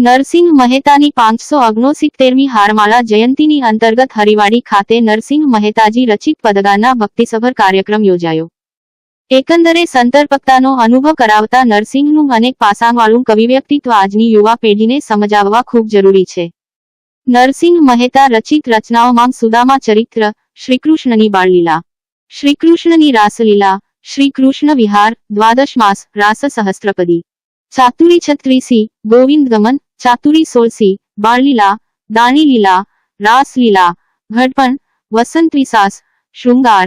નરસિંહ મહેતાની 569મી હારમાળા જયંતીની અંતર્ગત હરિવાડી ખાતે નરસિંહ મહેતાજી રચિત પદગાના ભક્તિસભર કાર્યક્રમ યોજાયો। એકંદરે સંતર્પકતાનો અનુભવ કરાવતા નરસિંહનું અનેક પાસાવાળું કવિવ્યક્તિત્વ આજની યુવા પેઢીને સમજાવવા ખૂબ જરૂરી છે। નરસિંહ મહેતા રચિત રચનાઓમાં સુદામા ચરિત્ર, શ્રીકૃષ્ણની બાળલીલા, શ્રીકૃષ્ણની રાસલીલા, શ્રીકૃષ્ણ વિહાર, દ્વાદશ માસ, રાસ સહસ્ત્રપદી, ચાતુરી 36, ગોવિંદ ગમન, ચાતુરી 16, બાળલીલા, દાણીલીલા, રાસલીલા, ઘડપણ, વસંત વિસાસ, શૃંગાર,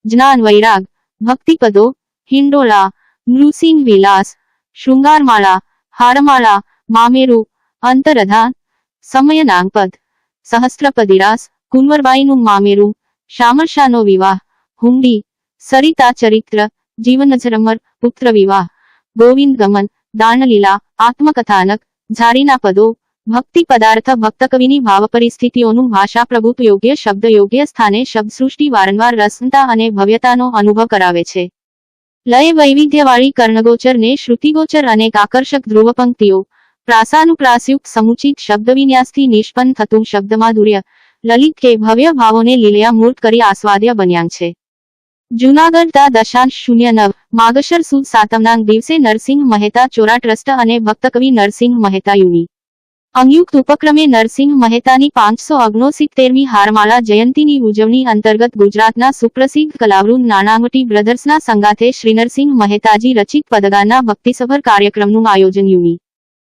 જ્ઞાન વૈરાગ, ભક્તિપદો, હિંડોળા, નૃસિંહ વિલાસ, શૃંગારમાળા, હારમાળા, મામેરુ, અંતરધાન, સમયનાંગપદ, સહસ્ત્રપદીરાસ, કુંવરબાઈનું મામેરું, શામળશાનો વિવાહ, હુંડી, સરિતા ચરિત્ર, જીવનઝરમર, પુત્ર વિવાહ, ગોવિંદ ગમન, દાણલીલા, આત્મકથાનક, ઝારીના પદો, ભક્તિ પદાર્થ ભક્તકવિની ભાવ પરિસ્થિતિઓનું ભાષા પ્રભુત્વ યોગ્ય શબ્દ યોગ્ય સ્થાને શબ્દસૃષ્ટિ વારંવાર રસનતા અને ભવ્યતાનો અનુભવ કરાવે છે। લય વૈવિધ્યવાળી કર્ણગોચર ને શ્રુતિગોચર અનેક આકર્ષક ધ્રુવપંક્તિઓ, પ્રાસાનુપ્રાસયુક્ત સમુચિત શબ્દવિન્યાસથી નિષ્પન્ન થતું શબ્દમાધુર્ય, લલિત કે ભવ્ય ભાવોને લીલયા મૂર્ત કરી આસ્વાદ્ય બન્યાં છે। જૂનાગઢ તા 0.09 માગશર સુદ સાતમના દિવસે નરસિંહ મહેતા ચોરા ટ્રસ્ટ અને ભક્તકવિ નરસિંહ મહેતા યુની સંયુક્ત ઉપક્રમે નરસિંહ મહેતાની 569મી હારમાળા જયંતીની ઉજવણી અંતર્ગત ગુજરાતના સુપ્રસિદ્ધ કલાવૃંદ નાણાવટી બ્રધર્સના સંગાથે શ્રી નરસિંહ મહેતાજી રચિત પદગાના ભક્તિસભર કાર્યક્રમનું આયોજન યુની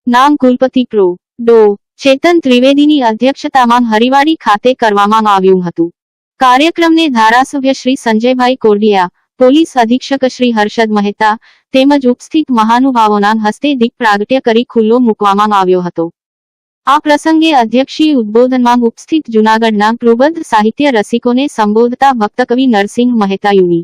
નામ કુલપતિ પ્રો. ડો. ચેતન ત્રિવેદીની અધ્યક્ષતામાં હરિવાડી ખાતે કરવામાં આવ્યું હતું। કાર્યક્રમને ધારાસભ્ય શ્રી સંજયભાઈ કોરડિયા, પોલીસ અધિક્ષક શ્રી હર્ષદ મહેતા તેમજ ઉપસ્થિત મહાનુભાવોના હસ્તે દીપ પ્રાગટ્ય કરી ખુલ્લો મૂકવામાં આવ્યો હતો। આ પ્રસંગે અધ્યક્ષીય ઉદ્બોધનમાં ઉપસ્થિત જૂનાગઢના પ્રબુદ્ધ સાહિત્ય રસિકોને સંબોધતા ભક્તકવિ નરસિંહ મહેતા યુની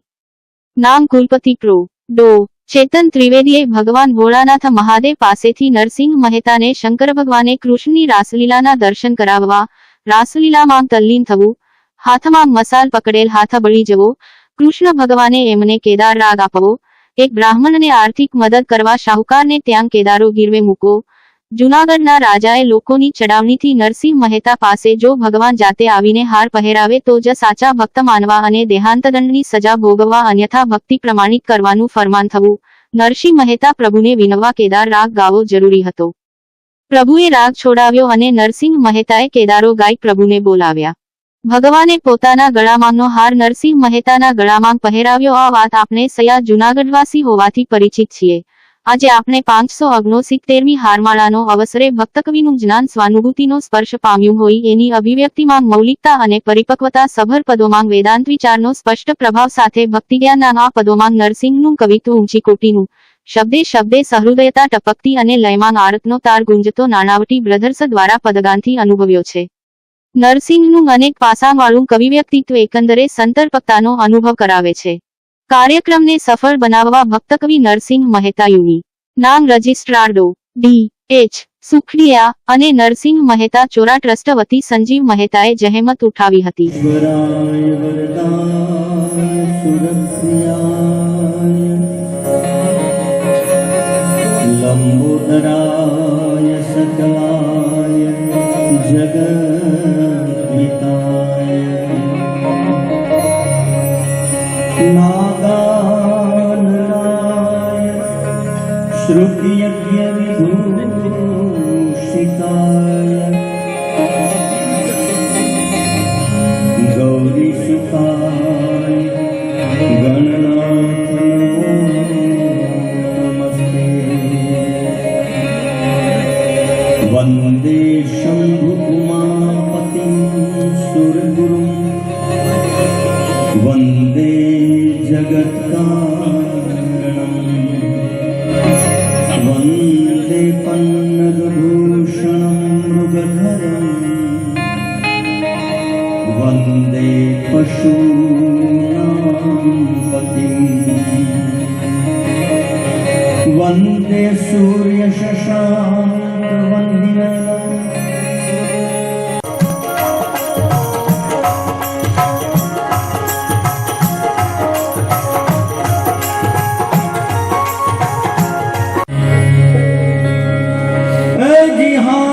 નામ કુલપતિ પ્રો. ડો. ચેતન ત્રિવેદીએ ભગવાન ભોળાનાથ મહાદેવ પાસેથી નરસિંહ મહેતાને શંકર ભગવાને કૃષ્ણની રાસલીલાના દર્શન કરાવવા, રાસલીલામાં તલ્લીન થવું, હાથમાં મસાલ પકડેલ હાથ બળી જવો, કૃષ્ણ ભગવાને એમને કેદાર રાગ આપવો, એક બ્રાહ્મણને આર્થિક મદદ કરવા શાહુકારને ત્યાં કેદારો ગીરવે મૂકો, જૂનાગઢના રાજાએ લોકોની ચડાવણીથી નરસિંહ મહેતા પાસે જો ભગવાન જાતે આવીને હાર પહેરાવે તો જ સાચા ભક્ત માનવા અને દેહાંતદંડની સજા ભોગવવા અન્યથા ભક્તિ પ્રમાણિત કરવાનું ફરમાન થવું, નરસિંહ મહેતા પ્રભુને વિનવવા કેદાર રાગ ગાવો જરૂરી હતો। પ્રભુએ રાગ છોડાવ્યો અને નરસિંહ મહેતાએ કેદારો ગાઈ પ્રભુને બોલાવ્યા। ભગવાને પોતાના ગળામાંનો હાર નરસિંહ મહેતાના ગળામાં પહેરાવ્યો। આ વાત આપણે સયા જૂનાગઢવાસી હોવાથી પરિચિત છીએ। આજે આપણે 569મી હારમાળાનો અવસરે ભક્તકવિનું જ્ઞાન સ્વાનુભૂતિનો સ્પર્શ પામ્યું હોય એની અભિવ્યક્તિમાં મૌલિકતા અને પરિપક્વતા સભર પદોમાં વેદાંત વિચારનો સ્પષ્ટ પ્રભાવ સાથે ભક્તિજ્ઞાનના આ પદોમાં નરસિંહનું કવિત્વ ઊંચી કોટીનું, શબ્દે શબ્દે સહૃદયતા ટપકતી અને લયમાં આરતનો તાર ગુંજતો નાણાવટી બ્રધર્સ દ્વારા પદગાનથી અનુભવ્યો છે। નરસિંહનું અનેક પાસાવાળું કવિવ્યક્તિત્વ એકંદરે સંતર્પકતાનો અનુભવ કરાવે છે। કાર્યક્રમને સફળ બનાવવા ભક્તકવિ નરસિંહ મહેતા યુની નામ રજિસ્ટ્રાર ડો. ડી. એચ. સુખડિયા અને નરસિંહ મહેતા ચોરા ટ્રસ્ટ વતી સંજીવ મહેતાએ જહેમત ઉઠાવી હતી। લંબોદરાય સકલાય જગદ્વિતાય નાગાનનાય શ્રુતિયજ્ઞ વિભૂષિતાય ગૌરીસુતાય ગણનાથ वंदे शंभुकुमापतिं सुरगुरुं वंदे जगत्कारणं वंदे पन्नगभूषणं मृगधरं वंदे पशूनां पतिं वंदे सूर्य शशांक जी हाँ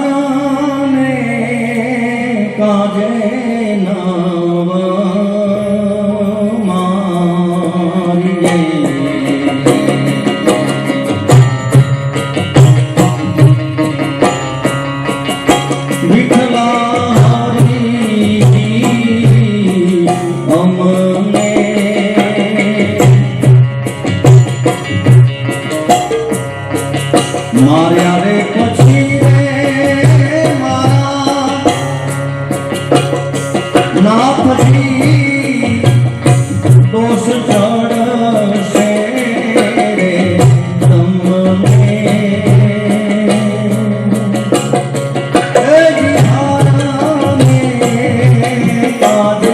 માર્યા રે પછી રે મારા ના પછી દોષ ચડશે રે તમને એ વિહારને કાઢે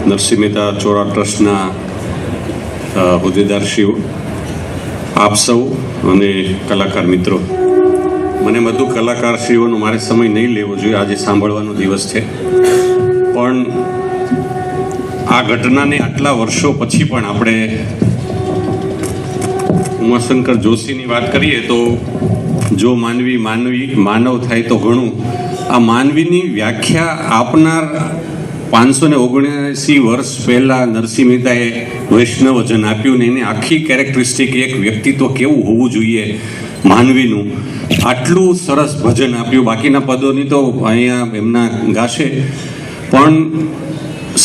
નરસિંહ મહેતા ચોરા ટ્રસ્ટના હોદ્દેદારશ્રીઓ, આપ સૌ અને કલાકાર મિત્રો, મને બધું કલાકારશ્રીઓનો મારે સમય નહીં લેવો જોઈએ, આજે સાંભળવાનો દિવસ છે. પણ આ ઘટનાને આટલા વર્ષો પછી પણ આપણે ઉમાશંકર જોશીની વાત કરીએ તો જો માનવ થાય તો ઘણું. આ માનવીની વ્યાખ્યા આપનાર 579 વર્ષ પહેલા નરસિંહ મહેતાએ વૈષ્ણવજન આપ્યું ને એને આખી કેરેક્ટરિસ્ટિક એક વ્યક્તિત્વ કેવું હોવું જોઈએ માનવીનું, આટલું સરસ ભજન આપ્યું. બાકીના પદોની તો અહીંયા એમના ગાશે, પણ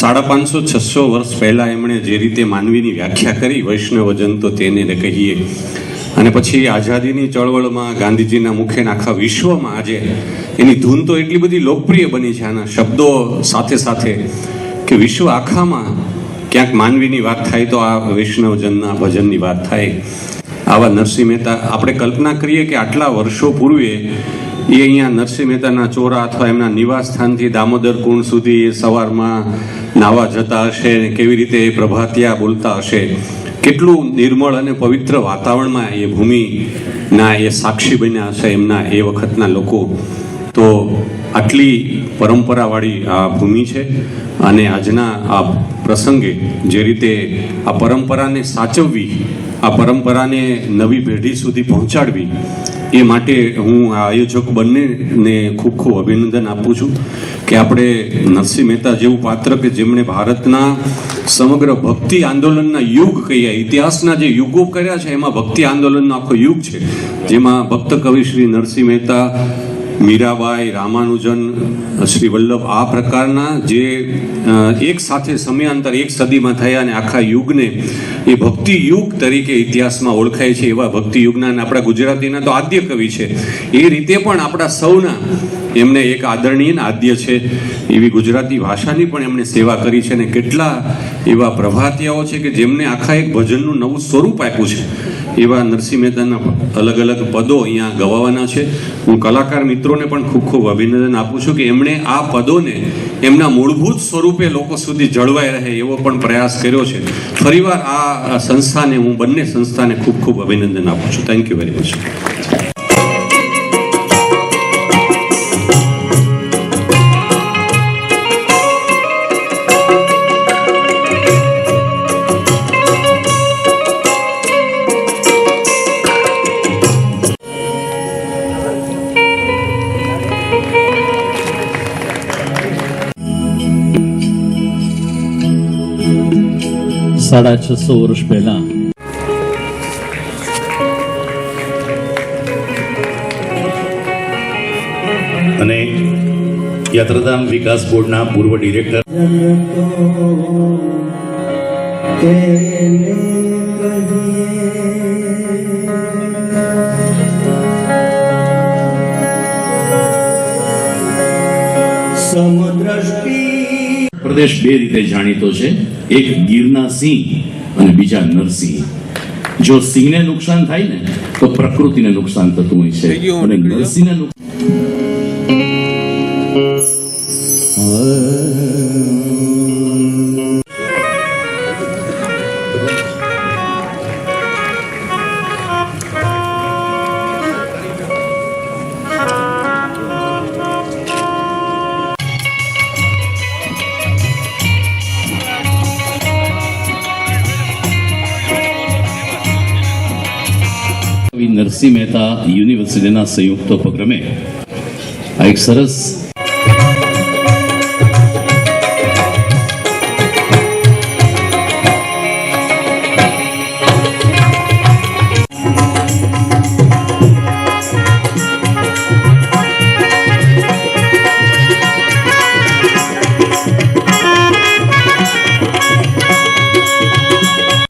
550-600 વર્ષ પહેલા એમણે જે રીતે માનવીની વ્યાખ્યા કરી વૈષ્ણવજન, તો તેને કહીએ. અને પછી આઝાદીની ચળવળમાં ગાંધીજીના મુખે આખા વિશ્વમાં આજે એની ધૂન તો એટલી બધી લોકપ્રિય બની છે આના શબ્દો સાથે સાથે કે વિશ્વ આખામાં ક્યાંક માનવીની વાત થાય તો આ વૈષ્ણવજનના ભજનની વાત થાય. આવા નરસિંહ મહેતા આપણે કલ્પના કરીએ કે આટલા વર્ષો પૂર્વે એ અહીંયા નરસિંહ મહેતાના ચોરા અથવા એમના નિવાસ સ્થાનથી દામોદર કુંડ સુધી એ સવારમાં નાવા જતા હશે, કેવી રીતે એ પ્રભાતિયા બોલતા હશે, કેટલું નિર્મળ અને પવિત્ર વાતાવરણમાં એ ભૂમિના એ સાક્ષી બન્યા હશે એમના એ વખતના લોકો. તો આટલી પરંપરાવાળી આ ભૂમિ છે અને આજના આ પ્રસંગે જે રીતે આ પરંપરાને સાચવવી, આ પરંપરાને નવી પેઢી સુધી પહોંચાડવી, એ માટે હું આ આયોજક બંનેને ખૂબ ખૂબ અભિનંદન આપું છું કે આપણે નરસિંહ મહેતા જેવું પાત્ર કે જેમણે ભારતના સમગ્ર ભક્તિ આંદોલનના યુગ કહીએ, ઇતિહાસના જે યુગો કર્યા છે એમાં ભક્તિ આંદોલનનો આખો યુગ છે, જેમાં ભક્ત કવિ શ્રી નરસિંહ મહેતા, મીરાબાઈ, રામાનુજન, શ્રી વલ્લભ આ પ્રકારના જે એક સાથે સમયાંતર એક સદીમાં થયા અને આખા યુગને એ ભક્તિ યુગ તરીકે ઇતિહાસમાં ઓળખાય છે. એવા ભક્તિ યુગના અને આપણા ગુજરાતીના તો આદ્ય કવિ છે. એ રીતે પણ આપણા સૌના એમને એક આદરણીય આદ્ય છે એવી ગુજરાતી ભાષાની પણ એમણે સેવા કરી છે. અને કેટલા એવા પ્રભાતિયાઓ છે કે જેમને આખા એક ભજનનું નવું સ્વરૂપ આપ્યું છે. એવા નરસિંહ મહેતાના અલગ અલગ પદો અહીંયા ગવાવાના છે. હું કલાકાર મિત્રોને પણ ખૂબ ખૂબ અભિનંદન આપું છું કે એમણે આ પદોને એમના મૂળભૂત સ્વરૂપે લોકો સુધી જળવાઈ રહે એવો પણ પ્રયાસ કર્યો છે. ફરીવાર આ સંસ્થાને, હું બંને સંસ્થાને ખૂબ ખૂબ અભિનંદન આપું છું. Thank you very much. સાડા 600 વર્ષ પહેલા અને યાત્રાધામ વિકાસ બોર્ડના પૂર્વ ડિરેક્ટર પ્રદેશ બે રીતે જાણીતો છે, એક ગીરના સિંહ અને બીજા નરસિંહ. જો સિંહને નુકસાન થાય ને તો પ્રકૃતિને નુકસાન થતું હોય છે, અને નરસિંહને નરસિંહ મહેતા યુનિવર્સિટીના સંયુક્ત ઉપક્રમે આ એક સરસ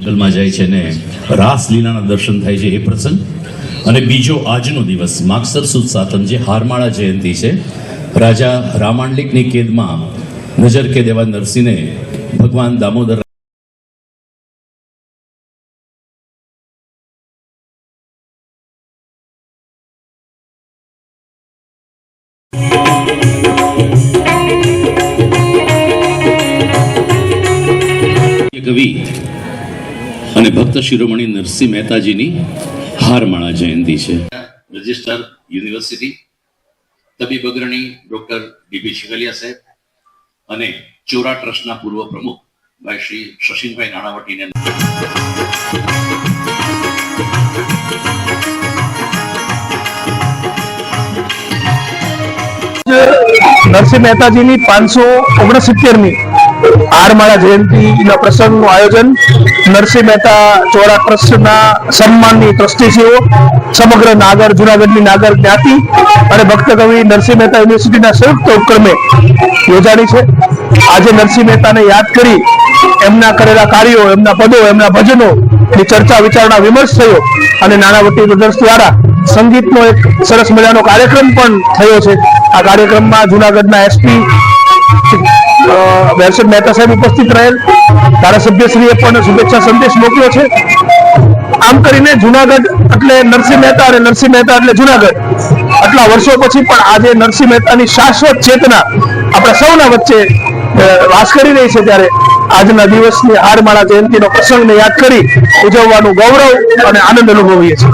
જંગલમાં જાય છે ને રાસલીલાના દર્શન થાય છે એ પ્રસંગ. અને બીજો આજનો દિવસ માગસર સુદ સાતમ, જે હારમાળા જયંતિ છે. રાજા રામાંડલિકની કેદમાં નજર કે દેવા નરસિંહને ભગવાન દામોદર કવિ અને ભક્ત શિરોમણી નરસિંહ મહેતાજીની હારમાળા જયંતિ છે. રજિસ્ટર યુનિવર્સિટી, તબીબ અગ્રણી ડોક્ટર ડીબી ચિકલિયા સાહેબ અને ચોરા ટ્રસ્ટના પૂર્વ પ્રમુખ ભાઈ શ્રી શશીનભાઈ નાણાવટીને નરસિંહ મહેતાજીની 569મી હારમાળા જયંતિના પ્રસંગનું આયોજન નરસિંહ મહેતા ચોરા ટ્રસ્ટના સન્માનની ટ્રસ્ટીશ્રીઓ, સમગ્ર નાગર જુનાગઢની નાગર જ્ઞાતિ અને ભક્ત કવિ નરસિંહ મહેતા યુનિવર્સિટીના સંયુક્ત ઉપક્રમે યોજાણી છે. આજે નરસિંહ મહેતાને યાદ કરી એમના કરેલા કાર્યો, એમના પદો, એમના ભજનોની ચર્ચા વિચારણા વિમર્શ થયો અને નાણાવટી બ્રદર્સ દ્વારા સંગીતનો એક સરસ મજાનો કાર્યક્રમ પણ થયો છે. આ કાર્યક્રમમાં જુનાગઢના એસપી વેરસદ મહેતા સાહેબ ઉપસ્થિત રહેલ, ધારાસભ્યશ્રીએ પણ શુભેચ્છા સંદેશ મોકલ્યો છે. આમ કરીને જુનાગઢ એટલે નરસિંહ મહેતા અને નરસિંહ મહેતા એટલે જુનાગઢ, આટલા વર્ષો પછી પણ આજે નરસિંહ મહેતાની શાશ્વત ચેતના આપણા સૌના વચ્ચે વાસ કરી રહી છે. ત્યારે આજના દિવસની હારમાળા જયંતિનો પ્રસંગને યાદ કરી ઉજવવાનું ગૌરવ અને આનંદ અનુભવીએ છીએ.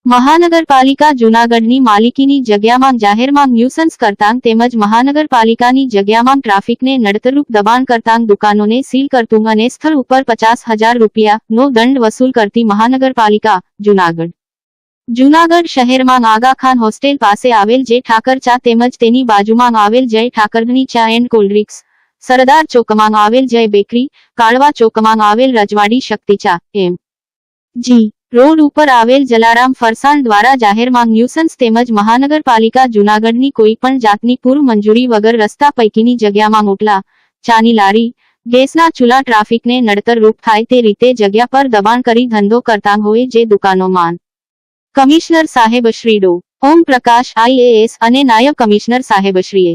મહાનગરપાલિકા જૂનાગઢની માલિકીની જગ્યામાં જાહેરમાં ન્યુસન્સ કરતાં તેમજ મહાનગરપાલિકાની જગ્યામાં ટ્રાફિકને નડતરૂપ દબાણ કરતાં દુકાનોને સીલ કરતું અને સ્થળ ઉપર 50,000 રૂપિયાનો દંડ વસૂલ કરતી મહાનગરપાલિકા જૂનાગઢ જૂનાગઢ શહેરમાં આગાખાન હોસ્ટેલ પાસે આવેલ જે ઠાકર ચા તેમજ તેની બાજુમાં આવેલ જય ઠાકરની ચા એન્ડ કોલ્ડ્રિંક્સ, સરદાર ચોકમાં આવેલ જય બેકરી, કાળવા ચોકમાં આવેલ રજવાડી શક્તિ ચા એમ જી રોડ ઉપર આવેલ જલારામ ફરસાણ દ્વારા જાહેરમાં ન્યુસન્સ તેમજ મહાનગરપાલિકા જૂનાગઢની કોઈ પણ જાતની પૂર્વ મંજૂરી વગર રસ્તા પૈકીની જગ્યામાં મોટલા ચાની લારી, ગેસના ચૂલા ટ્રાફિકને નડતરરૂપ થાય તે રીતે જગ્યા પર દબાણ કરી ધંધો કરતા હોય જે દુકાનોમાં કમિશનર સાહેબ શ્રી ડો. ઓમ પ્રકાશ IAS અને નાયબ કમિશનર સાહેબ શ્રી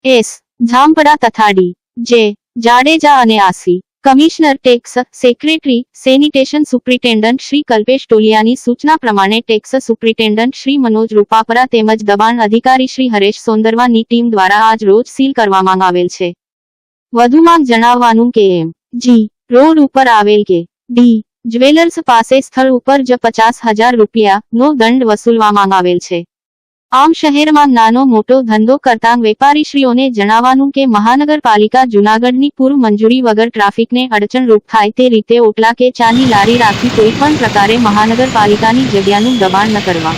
એસ. ઝાંપડા તથા ડી. જે. જાડેજા અને આસી. Commissioner tax, secretary, sanitation superintendent Shri Kalpesh ટોલિયાની સૂચના પ્રમાણે ટેક્સ સુપ્રિન્ટેન્ડન્ટ શ્રી મનોજ રૂપાપરા તેમજ દબાણ અધિકારી શ્રી હરેશ સોંદરવાની ટીમ દ્વારા આજ રોજ સીલ કરવામાં આવેલ છે. વધુમાં જણાવવાનું કે એમ. જી. રોડ ઉપર આવેલ કે. ડી. જ્વેલર્સ પાસે સ્થળ ઉપર જ 50,000 રૂપિયાનો દંડ વસૂલવામાં આવેલ છે. આમ શહેરમાં નાનો મોટો ધંધો કરતા વેપારીશ્રીઓને જણાવવાનું કે મહાનગરપાલિકા જૂનાગઢની પૂર્વ મંજૂરી વગર ટ્રાફિકને અડચણરૂપ થાય તે રીતે ઓટલા કે ચાની લારી રાખી કોઈ પણ પ્રકારે મહાનગરપાલિકાની જગ્યાનું દબાણ ન કરવા.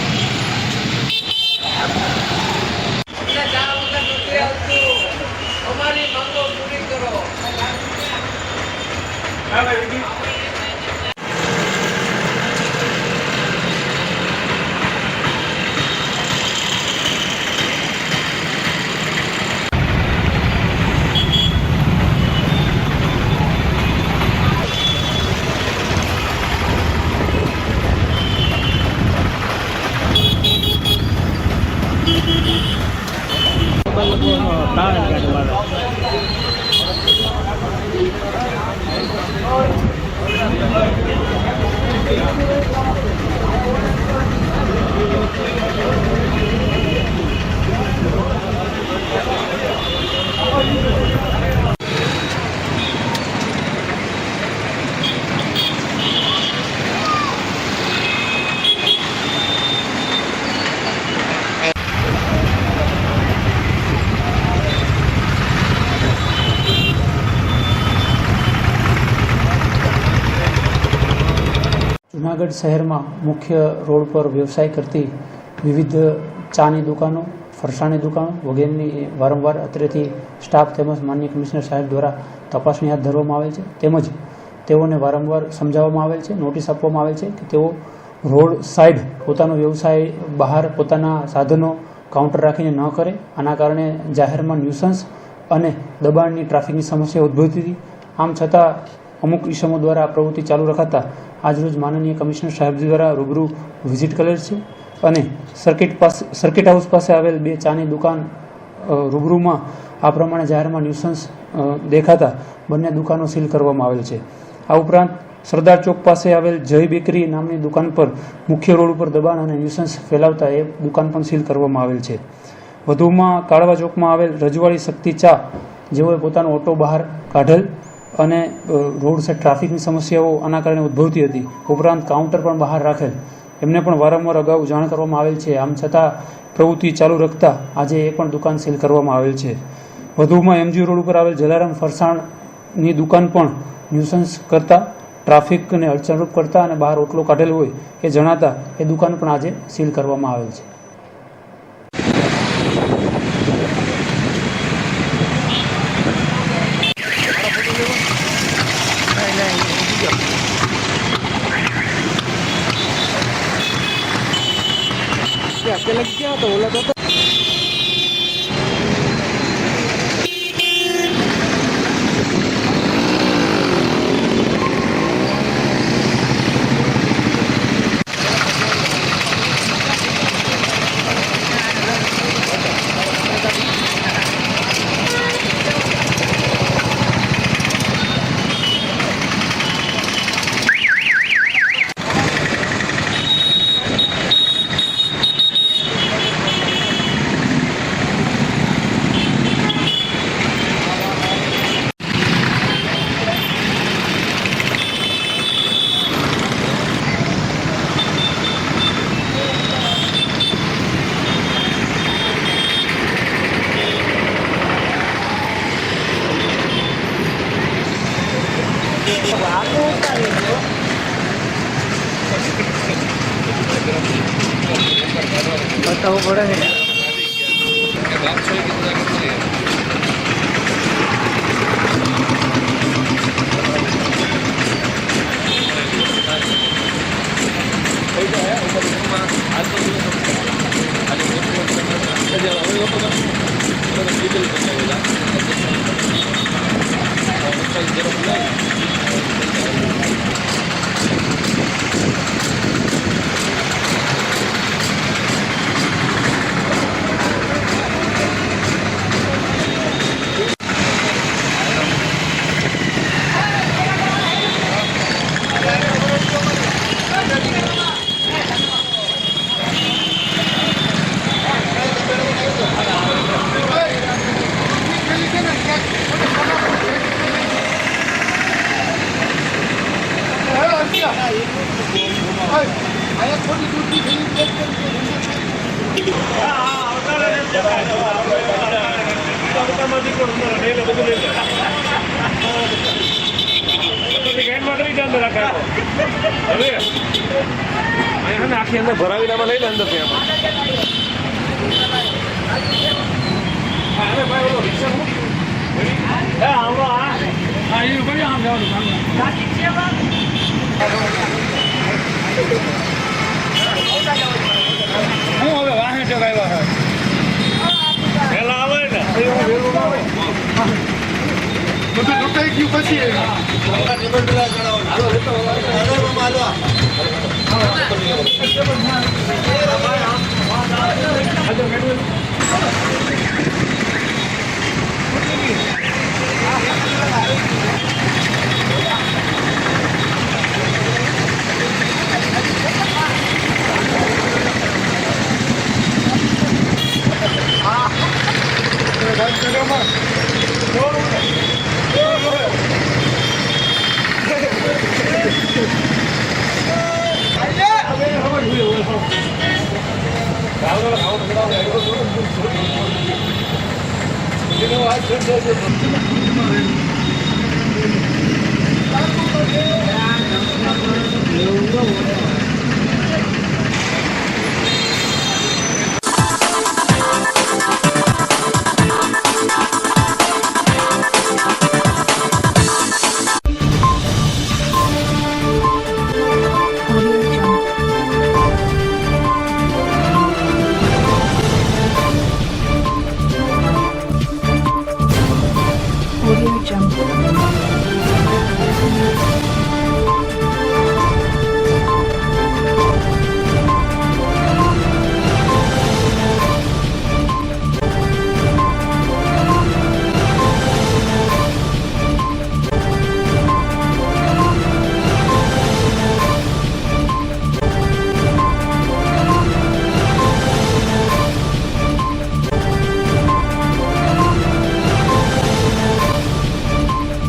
જૂનાગઢ શહેરમાં મુખ્ય રોડ પર વ્યવસાય કરતી વિવિધ ચાની દુકાનો, ફરસાણની દુકાનો વગેરેની વારંવાર અત્રેથી સ્ટાફ તેમજ માનનીય કમિશનર સાહેબ દ્વારા તપાસણી હાથ ધરવામાં આવેલ છે. તેમજ તેઓને વારંવાર સમજાવવામાં આવેલ છે, નોટિસ આપવામાં આવેલ છે કે તેઓ રોડ સાઈડ પોતાનો વ્યવસાય બહાર પોતાના સાધનો કાઉન્ટર રાખીને ન કરે. આના કારણે જાહેરમાં ન્યુસન્સ અને દબાણની ટ્રાફિકની સમસ્યા ઉદ્ભવતી હતી. આમ છતાં અમુક ઇસમો દ્વારા આ પ્રવૃત્તિ ચાલુ રખાતા આજરોજ માનનીય કમિશનર સાહેબ દ્વારા રૂબરૂ વિઝિટ કરેલ છે અને સર્કિટ હાઉસ પાસે આવેલ 2 ચાની દુકાન રૂબરૂમાં આ પ્રમાણે જાહેરમાં ન્યુસન્સ દેખાતા બંને દુકાનો સીલ કરવામાં આવેલ છે. આ ઉપરાંત સરદાર ચોક પાસે આવેલ જય બેકરી નામની દુકાન પર મુખ્ય રોડ ઉપર દબાણ અને ન્યુસન્સ ફેલાવતા એ દુકાન પણ સીલ કરવામાં આવેલ છે. વધુમાં કાળવા ચોકમાં આવેલ રજવાડી શક્તિ ચા જેઓએ પોતાનો ઓટો બહાર કાઢેલ અને રોડ સાઈડ ટ્રાફિકની સમસ્યાઓ આના કારણે ઉદ્ભવતી હતી. ઉપરાંત કાઉન્ટર પણ બહાર રાખેલ, એમને પણ વારંવાર અગાઉ જાણ કરવામાં આવેલ છે. આમ છતાં પ્રવૃત્તિ ચાલુ રાખતા આજે એ પણ દુકાન સીલ કરવામાં આવેલ છે. વધુમાં MG રોડ ઉપર આવેલ જલારામ ફરસાણની દુકાન પણ ન્યુસન્સ કરતા, ટ્રાફિકને અડચણરૂપ કરતા અને બહાર ઓટલો કાઢેલ હોય એ જણાતા એ દુકાન પણ આજે સીલ કરવામાં આવેલ છે. બતાવવું પડે ને. આખી અંદર ભરાવીને આમાં લઈ લે અંદર ત્યાં હું હવે વાહન ચગાવ્યા પેલા આવે ને બધું લૂંટાઈ ગયું પછી